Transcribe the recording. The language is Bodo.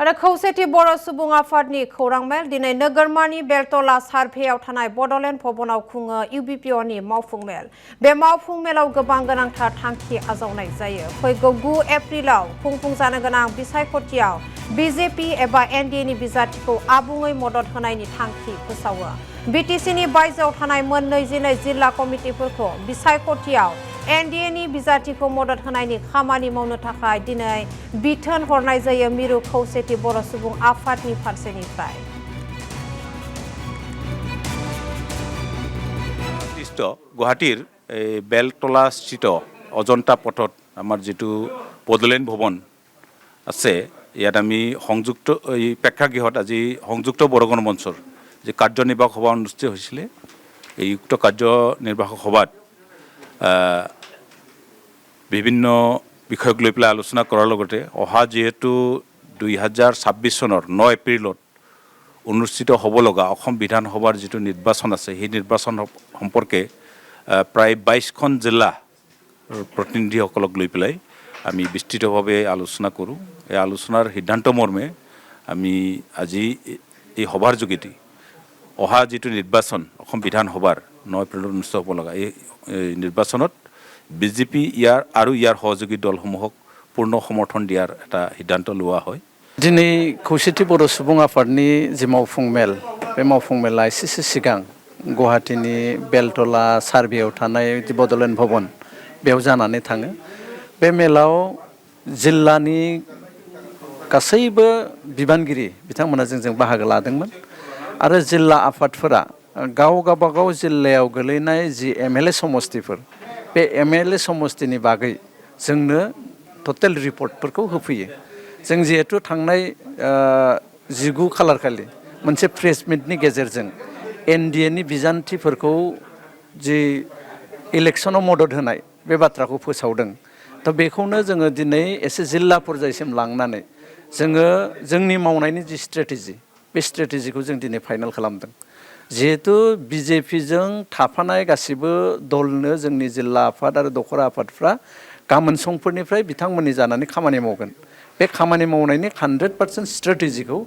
आरो खौसेथि बर' सुबुं आफादनि खौरां मेल दिनै नोगोरमानि बेलतला सार्भेयाव थानाय बड'लेण्ड भवनाव खुङो UBPOनि मावफुं मेल। बे मावफुं मेलाव गोबां गोनांथार थांखि आजावनाय जायो। फैगौ 9 एप्रिलाव खुंफुंजानो गोनां बिसायख'थियाव BJP एबा NDAनि बिजाथिखौ आबुङै मदद होनायनि थांखि फोसावो। BTCनि बायजोआव थानाय मोन 22 जिल्ला कमिटिफोरखौ बिसायख'थियाव NDAनि बिजाथिखौ मदद होनायनि खामानि मावनो थाखाय दिनै बिथोन हरनाय जायो मिरु खौसेथि बर' सुबुं आफादनि फारसेनिफ्राय। गुवाहाटीर बेलतला स्थित अजन्ता पथत आमार जितु बड'लेण्ड भवन আছে ইয়াত আমি সংযুক্ত এই প্ৰেক্ষাগৃহত আজি সংযুক্ত বড়ো গণমঞ্চৰ যে কাৰ্যনিৰ্বাহক সভা অনুষ্ঠিত হৈছিল এই উক্ত কাৰ্যনিৰ্বাহক সভাত বিভিন্ন বিষয়ক লৈ পেলাই আলোচনা কৰাৰ লগতে অহা যেহেতু 2026 চনৰ 9 এপ্ৰিলত অনুষ্ঠিত হ'ব লগা অসম বিধানসভাৰ যেটো নিৰ্বাচন আছে সেই নিৰ্বাচন সম্পৰ্কে প্ৰায় 22খন জিলা প্ৰতিনিধিসকলক লৈ পেলাই আমি বিস্তৃতভাৱে আলোচনা কৰোঁ। এই আলোচনাৰ সিদ্ধান্ত মৰ্মে আমি আজি এই সভাৰ যোগেদি অহা যেটো নিৰ্বাচন অসম বিধানসভাৰ 9 এপ্ৰিলত অনুষ্ঠিত হ'ব লগা এই নিৰ্বাচনত BJP ইয়াৰ সহযোগী দলসমূহক পূৰ্ণ সমৰ্থন দিয়াৰ এটা সিদ্ধান্ত লোৱা হয়। दिनै खौसेथि बर' सुबुं आफादनि जे मावफुं मेल बे मावफुं मेला एसेसो सिगां गुवाहाटीनि बेलतला सार्भेयाव थानाय बड'लेण्ड भवन बेयाव जानानै थाङो। बे मेलाव जिल्लानि गासैबो बिबानगिरि बिथांमोना जोंजों बाहागो लादोंमोन आरो जिल्ला आफादफोरा गावबागाव जिल्लायाव गोलैनाय जि MLA समष्टिफोर बे MLA समष्टिनि बागै जोंनो टटेल रिपर्टफोरखौ होफैयो। जों जिहेतु थांनाय 19 खालार खालि मोनसे प्रेस मिटनि गेजेरजों NDAनि बिजान्थिफोरखौ जि इलेक्शनाव मदद होनाय बे बाथ्राखौ फोसावदों। दा बेखौनो जोङो दिनै एसे जिल्ला पर्यायसिम लांनानै जोङो जोंनि मावनायनि जि स्ट्रेटेजि बे स्ट्रेटेजिखौ जों दिनै फाइनाल खालामदों। जिहेतु BJPजों थाफानाय गासिबो दलनो जोंनि जिल्ला आफाद आरो दखरा आफादफ्रा गामोन समफोरनिफ्राय बिथांमोननि जानानै खामानि मावगोन। बे खामानि मावनायनि 100% स्ट्रेटेजिखौ